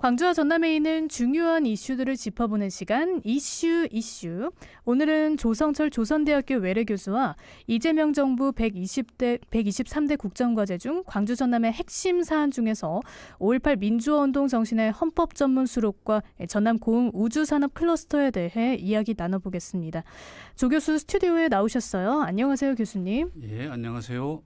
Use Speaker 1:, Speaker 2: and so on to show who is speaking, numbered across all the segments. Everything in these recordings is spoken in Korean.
Speaker 1: 광주와 전남에 있는 중요한 이슈들을 짚어보는 시간 이슈. 오늘은 조성철 조선대학교 외래교수와 이재명 정부 123대 국정과제 중 광주 전남의 핵심 사안 중에서 5.18 민주화운동 정신의 헌법 전문 수록과 전남 고흥 우주산업 클러스터에 대해 이야기 나눠보겠습니다. 조 교수 스튜디오에 나오셨어요. 안녕하세요, 교수님.
Speaker 2: 예, 안녕하세요.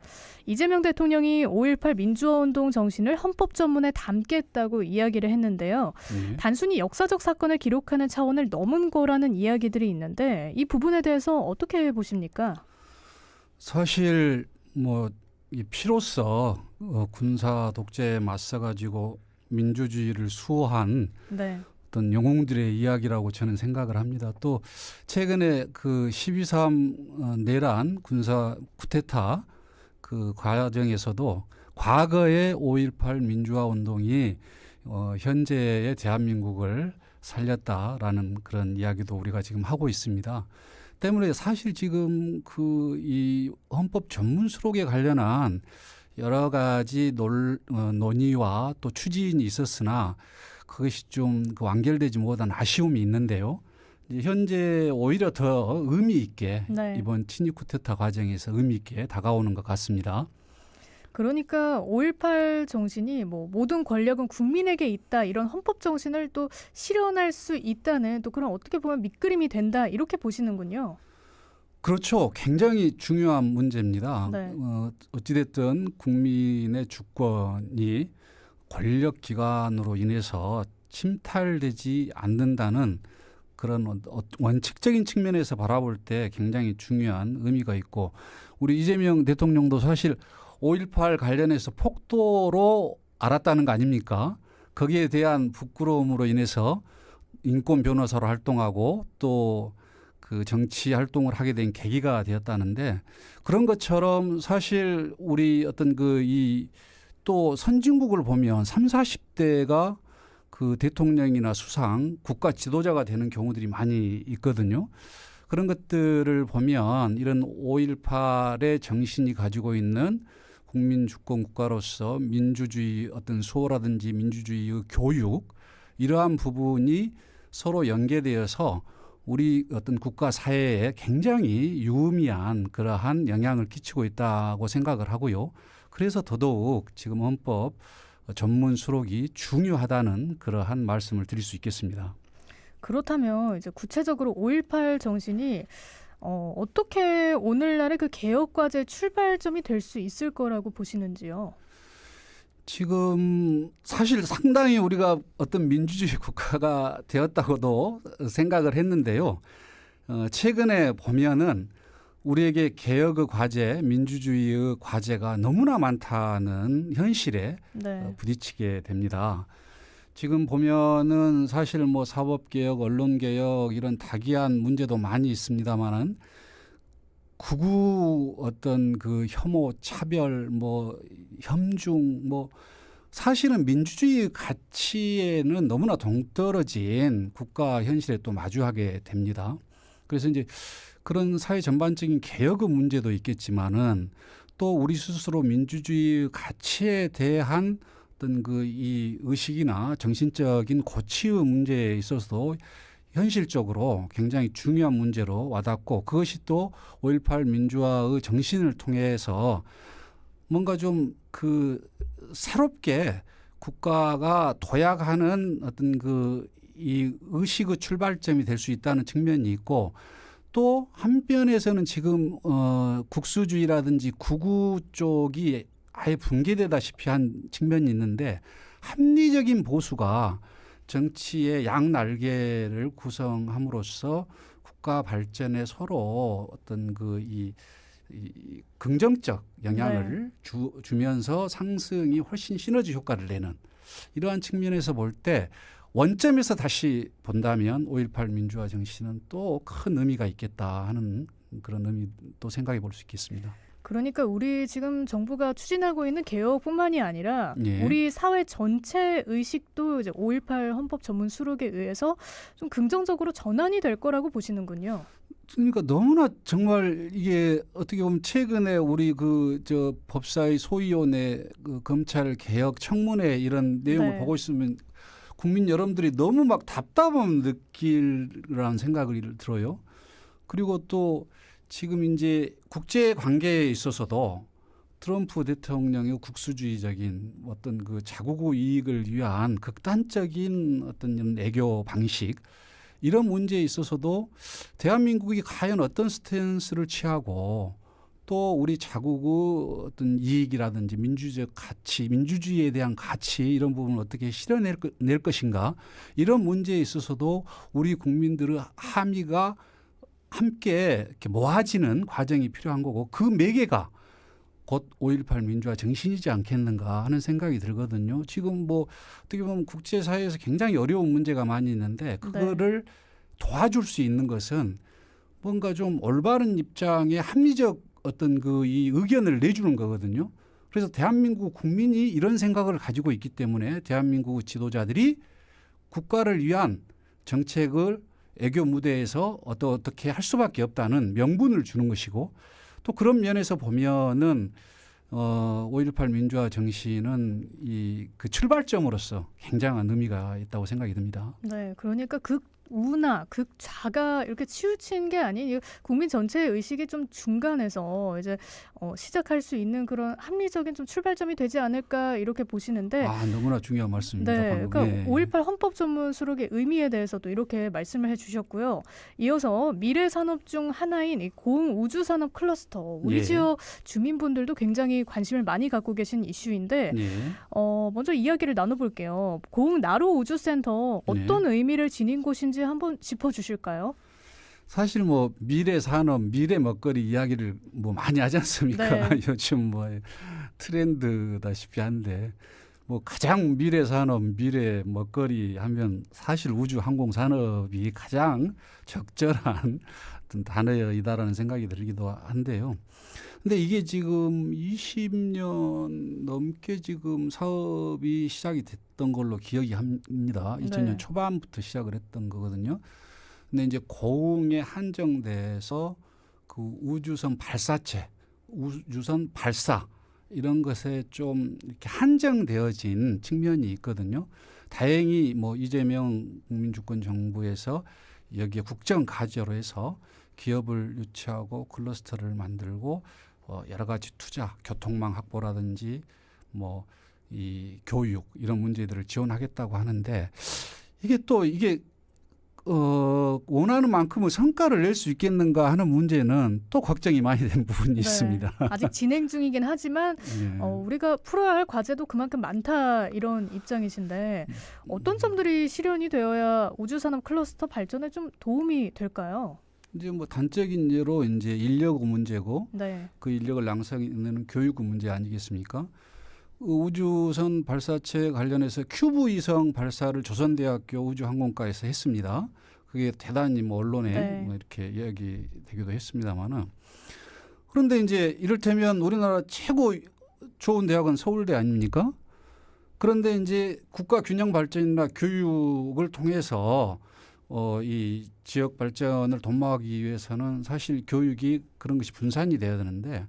Speaker 1: 이재명 대통령이 5.18 민주화운동 정신을 헌법 전문에 담겠다고 이야기를 했는데요. 단순히 역사적 사건을 기록하는 차원을 넘은 거라는 이야기들이 있는데 이 부분에 대해서 어떻게 보십니까?
Speaker 2: 사실 이 피로써 군사 독재에 맞서가지고 민주주의를 수호한 어떤 영웅들의 이야기라고 저는 생각을 합니다. 또 최근에 그 12.3 내란 군사 쿠데타 그 과정에서도 과거의 5.18 민주화 운동이 현재의 대한민국을 살렸다라는 그런 이야기도 우리가 지금 하고 있습니다. 때문에 사실 지금 이 헌법 전문 수록에 관련한 여러 가지 논의와 또 추진이 있었으나 그것이 좀 완결되지 못한 아쉬움이 있는데요. 현재 오히려 더 의미 있게 이번 친일 쿠데타 과정에서 의미 있게 다가오는 것 같습니다.
Speaker 1: 그러니까 5.18 정신이 모든 권력은 국민에게 있다 이런 헌법 정신을 또 실현할 수 있다는 또 그런 어떻게 보면 밑그림이 된다 이렇게 보시는군요.
Speaker 2: 그렇죠. 굉장히 중요한 문제입니다. 어찌됐든 국민의 주권이 권력 기관으로 인해서 침탈되지 않는다는 그런 원칙적인 측면에서 바라볼 때 굉장히 중요한 의미가 있고 우리 이재명 대통령도 사실 5.18 관련해서 폭도로 알았다는 거 아닙니까? 거기에 대한 부끄러움으로 인해서 인권 변호사로 활동하고 또 그 정치 활동을 하게 된 계기가 되었다는데 그런 것처럼 사실 우리 어떤 또 선진국을 보면 30, 40대가 그 대통령이나 수상, 국가 지도자가 되는 경우들이 많이 있거든요. 그런 것들을 보면 이런 5.18의 정신이 가지고 있는 국민 주권 국가로서 민주주의 어떤 수호라든지 민주주의의 교육 이러한 부분이 서로 연계되어서 우리 어떤 국가 사회에 굉장히 유의미한 그러한 영향을 끼치고 있다고 생각을 하고요. 그래서 더더욱 지금 헌법 전문 수록이 중요하다는 그러한 말씀을 드릴 수 있겠습니다.
Speaker 1: 그렇다면 이제 구체적으로 5.18 정신이 어떻게 오늘날의 그 개혁과제 출발점이 될 수 있을 거라고 보시는지요?
Speaker 2: 지금 사실 상당히 우리가 어떤 민주주의 국가가 되었다고도 생각을 했는데요. 최근에 보면은 우리에게 개혁의 과제, 민주주의의 과제가 너무나 많다는 현실에 부딪히게 됩니다. 지금 보면은 사실 사법개혁, 언론개혁 이런 다기한 문제도 많이 있습니다만은 극우 어떤 그 혐오, 차별, 혐중, 사실은 민주주의 가치에는 너무나 동떨어진 국가 현실에 또 마주하게 됩니다. 그래서 이제 그런 사회 전반적인 개혁의 문제도 있겠지만은 또 우리 스스로 민주주의 가치에 대한 어떤 이 의식이나 정신적인 고취의 문제에 있어서도 현실적으로 굉장히 중요한 문제로 와닿고 그것이 또 5.18 민주화의 정신을 통해서 뭔가 좀 새롭게 국가가 도약하는 어떤 이 의식의 출발점이 될 수 있다는 측면이 있고 또 한편에서는 지금 국수주의라든지 극우 쪽이 아예 붕괴되다시피 한 측면이 있는데 합리적인 보수가 정치의 양날개를 구성함으로써 국가 발전에 서로 어떤 이 긍정적 영향을 주면서 상승이 훨씬 시너지 효과를 내는 이러한 측면에서 볼 때 원점에서 다시 본다면 5.18 민주화 정신은 또 큰 의미가 있겠다 하는 그런 의미도 생각해 볼 수 있겠습니다.
Speaker 1: 그러니까 우리 지금 정부가 추진하고 있는 개혁뿐만이 아니라 우리 사회 전체 의식도 이제 5.18 헌법 전문 수록에 의해서 좀 긍정적으로 전환이 될 거라고 보시는군요.
Speaker 2: 그러니까 너무나 정말 이게 어떻게 보면 최근에 우리 법사위 소위원회 검찰 개혁 청문회 이런 내용을 보고 있으면 국민 여러분들이 너무 막 답답함 느끼라는 생각이 들어요. 그리고 또 지금 이제 국제 관계에 있어서도 트럼프 대통령의 국수주의적인 어떤 그 자국 이익을 위한 극단적인 어떤 외교 방식 이런 문제에 있어서도 대한민국이 과연 어떤 스탠스를 취하고 또 우리 자국의 어떤 이익이라든지 민주적 가치, 민주주의에 대한 가치 이런 부분을 어떻게 실현낼 것인가 이런 문제에 있어서도 우리 국민들의 함의가 함께 이렇게 모아지는 과정이 필요한 거고 그 매개가 곧 5.18 민주화 정신이지 않겠는가 하는 생각이 들거든요. 지금 뭐 어떻게 보면 국제사회에서 굉장히 어려운 문제가 많이 있는데 그거를 도와줄 수 있는 것은 뭔가 좀 올바른 입장에 합리적 어떤 그 이 의견을 내주는 거거든요. 그래서 대한민국 국민이 이런 생각을 가지고 있기 때문에 대한민국 지도자들이 국가를 위한 정책을 외교 무대에서 어떻게 할 수밖에 없다는 명분을 주는 것이고 또 그런 면에서 보면은 5.18 민주화 정신은 이 그 출발점으로서 굉장한 의미가 있다고 생각이 듭니다.
Speaker 1: 네, 그러니까 극우나 극좌가 이렇게 치우친 게 아닌 국민 전체의 의식이 좀 중간에서 이제 시작할 수 있는 그런 합리적인 좀 출발점이 되지 않을까 이렇게 보시는데
Speaker 2: 너무나 중요한 말씀입니다.
Speaker 1: 네,
Speaker 2: 방금.
Speaker 1: 그러니까 5.18 헌법 전문 수록의 의미에 대해서도 이렇게 말씀을 해주셨고요. 이어서 미래 산업 중 하나인 이 고흥 우주 산업 클러스터 우리 지역 주민분들도 굉장히 관심을 많이 갖고 계신 이슈인데 먼저 이야기를 나눠볼게요. 고흥 나로 우주센터 어떤 의미를 지닌 곳인지 한번 짚어주실까요?
Speaker 2: 사실 뭐 미래 산업, 미래 먹거리 이야기를 뭐 많이 하지 않습니까?
Speaker 1: 네.
Speaker 2: 요즘 뭐 트렌드다시피 한데 뭐 가장 미래 산업, 미래 먹거리 하면 사실 우주 항공 산업이 가장 적절한 어떤 단어이다라는 생각이 들기도 한데요. 근데 이게 지금 20년 넘게 지금 사업이 시작이 됐던 걸로 기억이 합니다. 2000년 초반부터 시작을 했던 거거든요. 근데 이제 고흥에 한정돼서 그 우주선 발사체, 우주선 발사 이런 것에 좀 이렇게 한정되어진 측면이 있거든요. 다행히 뭐 이재명 국민주권 정부에서 여기에 국정 과제로 해서 기업을 유치하고 클러스터를 만들고 여러 가지 투자, 교통망 확보라든지 뭐 이 교육 이런 문제들을 지원하겠다고 하는데 이게 원하는 만큼의 성과를 낼 수 있겠는가 하는 문제는 또 걱정이 많이 된 부분이 있습니다.
Speaker 1: 아직 진행 중이긴 하지만 우리가 풀어야 할 과제도 그만큼 많다 이런 입장이신데 어떤 점들이 실현이 되어야 우주산업 클러스터 발전에 좀 도움이 될까요?
Speaker 2: 이제 뭐 단적인 예로 이제 인력 문제고 그 인력을 양성하는 교육 문제 아니겠습니까? 우주선 발사체 관련해서 큐브 위성 발사를 조선대학교 우주항공과에서 했습니다. 그게 대단히 뭐 언론에 뭐 이렇게 이야기되기도 했습니다만은 그런데 이제 이를테면 우리나라 최고 좋은 대학은 서울대 아닙니까? 그런데 이제 국가 균형 발전이나 교육을 통해서 이 지역 발전을 도모하기 위해서는 사실 교육이 그런 것이 분산이 돼야 되는데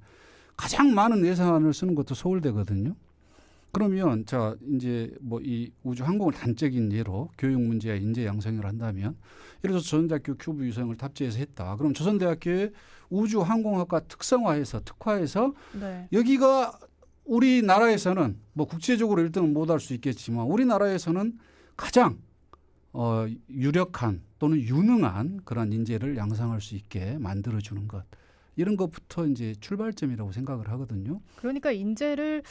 Speaker 2: 가장 많은 예산을 쓰는 것도 서울대거든요. 그러면 자 이제 뭐 이 우주 항공을 단적인 예로 교육 문제와 인재 양성을 한다면 예를 들어서 조선대학교 큐브 위성을 탑재해서 했다. 그럼 조선대학교의 우주 항공학과 특화해서 여기가 우리나라에서는 뭐 국제적으로 1등은 못 할 수 있겠지만 우리나라에서는 가장 유력한 또는 유능한 그런 인재를 양성할 수 있게 만들어주는 것. 이런 것부터 이제 출발점이라고 생각을 하거든요.
Speaker 1: 그러니까 인재를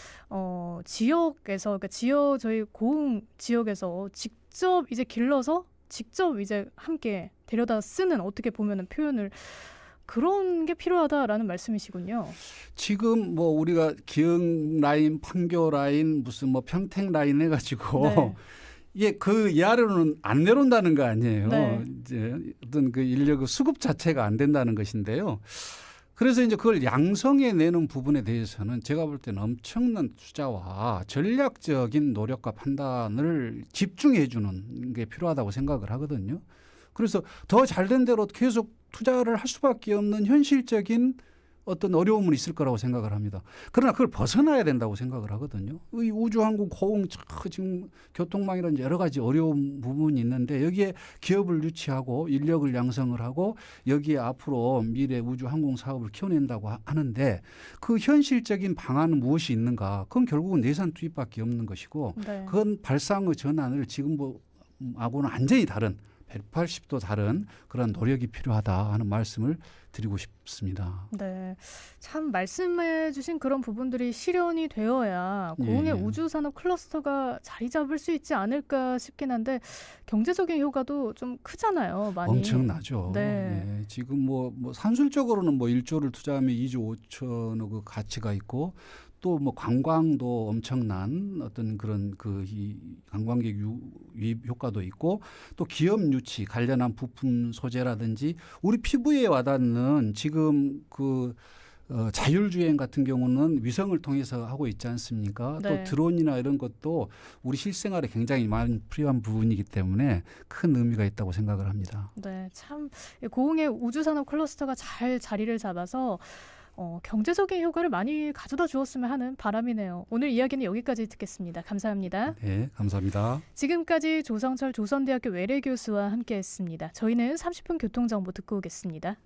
Speaker 1: 지역에서 그러니까 저희 고흥 지역에서 직접 이제 길러서 직접 이제 함께 데려다 쓰는 어떻게 보면은 표현을 그런 게 필요하다라는 말씀이시군요.
Speaker 2: 지금 뭐 우리가 기흥 라인, 판교 라인, 무슨 뭐 평택 라인 해가지고 이게 그 이하로는 안 내려온다는 거 아니에요. 이제 어떤 그 인력의 수급 자체가 안 된다는 것인데요. 그래서 이제 그걸 양성해 내는 부분에 대해서는 제가 볼 때는 엄청난 투자와 전략적인 노력과 판단을 집중해 주는 게 필요하다고 생각을 하거든요. 그래서 더 잘된 대로 계속 투자를 할 수밖에 없는 현실적인 어떤 어려움은 있을 거라고 생각을 합니다. 그러나 그걸 벗어나야 된다고 생각을 하거든요. 이 우주항공 고흥 지금 교통망이라는 여러 가지 어려운 부분이 있는데 여기에 기업을 유치하고 인력을 양성을 하고 여기에 앞으로 미래 우주항공 사업을 키워낸다고 하는데 그 현실적인 방안은 무엇이 있는가? 그건 결국은 예산 투입밖에 없는 것이고
Speaker 1: 네.
Speaker 2: 그건 발상의 전환을 지금하고는 완전히 다른 180도 다른 그런 노력이 필요하다 하는 말씀을 드리고 싶습니다.
Speaker 1: 네, 참 말씀해 주신 그런 부분들이 실현이 되어야 고흥의
Speaker 2: 예.
Speaker 1: 우주산업 클러스터가 자리 잡을 수 있지 않을까 싶긴 한데 경제적인 효과도 좀 크잖아요. 많이.
Speaker 2: 엄청나죠.
Speaker 1: 네.
Speaker 2: 예. 지금 산술적으로는 1조를 투자하면 2조 5천억 가치가 있고 또 관광도 엄청난 어떤 그런 이 관광객 유입 효과도 있고 또 기업 유치 관련한 부품 소재라든지 우리 피부에 와닿는 지금 자율주행 같은 경우는 위성을 통해서 하고 있지 않습니까?
Speaker 1: 네.
Speaker 2: 또 드론이나 이런 것도 우리 실생활에 굉장히 많이 필요한 부분이기 때문에 큰 의미가 있다고 생각을 합니다.
Speaker 1: 네, 참 고흥의 우주산업 클러스터가 잘 자리를 잡아서 경제적인 효과를 많이 가져다 주었으면 하는 바람이네요. 오늘 이야기는 여기까지 듣겠습니다. 감사합니다.
Speaker 2: 네, 감사합니다.
Speaker 1: 지금까지 조성철 조선대학교 외래교수와 함께했습니다. 저희는 30분 교통정보 듣고 오겠습니다.